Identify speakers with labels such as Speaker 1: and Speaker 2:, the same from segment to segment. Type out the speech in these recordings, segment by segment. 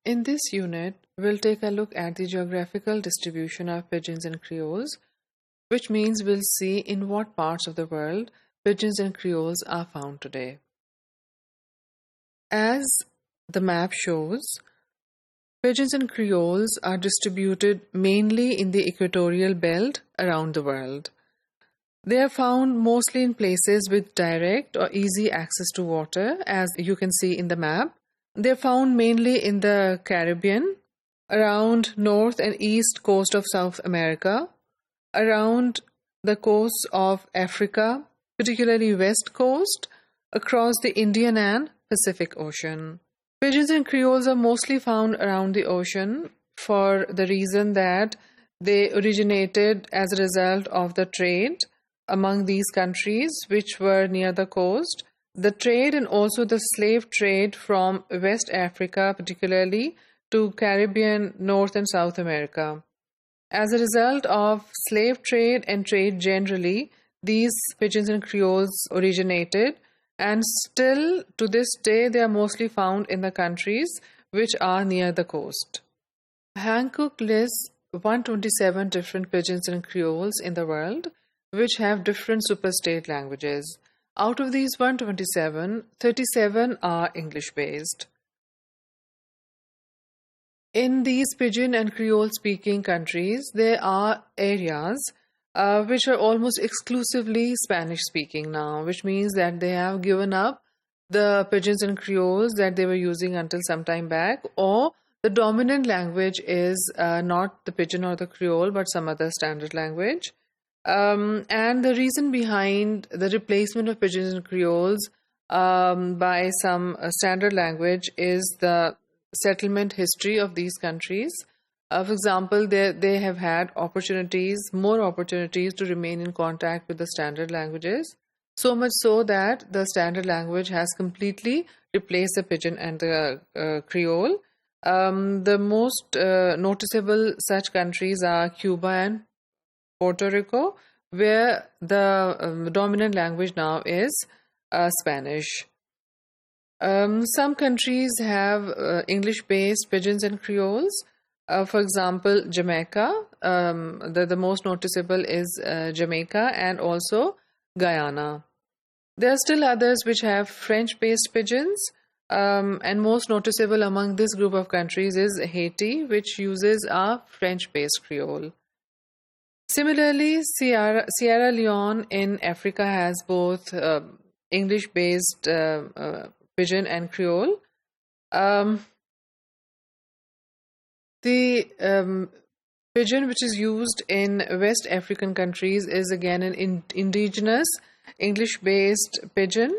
Speaker 1: In this unit, we'll take a look at the geographical distribution of pidgins and creoles, which means we'll see in what parts of the world pidgins and creoles are found today. As the map shows, pidgins and creoles are distributed mainly in the equatorial belt around the world. They are found mostly in places with direct or easy access to water, as you can see in the map. They are found mainly in the Caribbean, around north and east coast of South America, around the coasts of Africa, particularly west coast, across the Indian and Pacific Ocean. Pidgins and creoles are mostly found around the ocean for the reason that they originated as a result of the trade among these countries which were near the coast, the trade and also the slave trade from West Africa particularly to Caribbean, North and South America. As a result of slave trade and trade generally, these pidgins and creoles originated, and still to this day they are mostly found in the countries which are near the coast. Hancock lists 127 different pidgins and creoles in the world, which have different superstate languages. Out of these 127, 37 are English-based. In these pidgin and creole speaking countries, there are areas which are almost exclusively Spanish speaking now, which means that they have given up the pidgins and creoles that they were using until some time back, or the dominant language is not the pidgin or the creole but some other standard language. And the reason behind the replacement of pidgins and creoles by some standard language is the settlement history of these countries. For example, they have had more opportunities to remain in contact with the standard languages, so much so that the standard language has completely replaced the pidgin and the creole. The most noticeable such countries are Cuba and Puerto Rico, where the dominant language now is Spanish. Some countries have English-based pidgins and creoles. For example, Jamaica, the most noticeable is Jamaica and also Guyana. There are still others which have French-based pidgins, and most noticeable among this group of countries is Haiti, which uses a French-based creole. Similarly, Sierra Leone in Africa has both English-based pidgin and creole. The pidgin which is used in West African countries is again an indigenous English-based pidgin,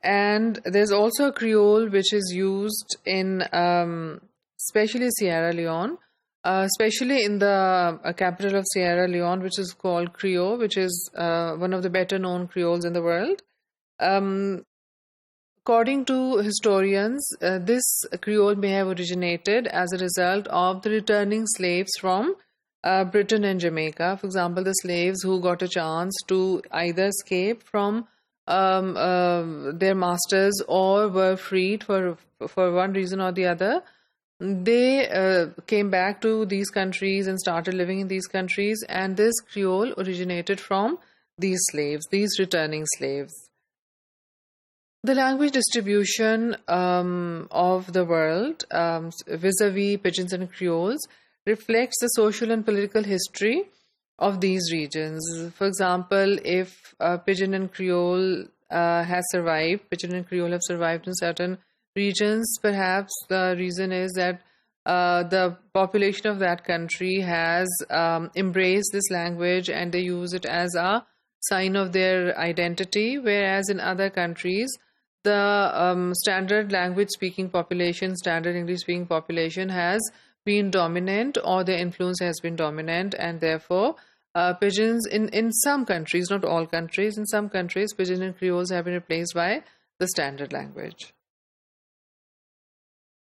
Speaker 1: and there's also a creole which is used in especially Sierra Leone, especially in the capital of Sierra Leone, which is called Creole, which is one of the better known creoles in the world. According to historians, this creole may have originated as a result of the returning slaves from Britain and Jamaica. For example, the slaves who got a chance to either escape from their masters or were freed for one reason or the other, they came back to these countries and started living in these countries, and this creole originated from these slaves, these returning slaves. The language distribution of the world vis-a-vis pidgins and creoles reflects the social and political history of these regions. For example, if pidgin and creole have survived in certain regions, perhaps the reason is that the population of that country has embraced this language and they use it as a sign of their identity, whereas in other countries, the standard language speaking population, standard English speaking population has been dominant, or their influence has been dominant, and therefore pidgins in some countries, not all countries, in some countries pidgin and creoles have been replaced by the standard language.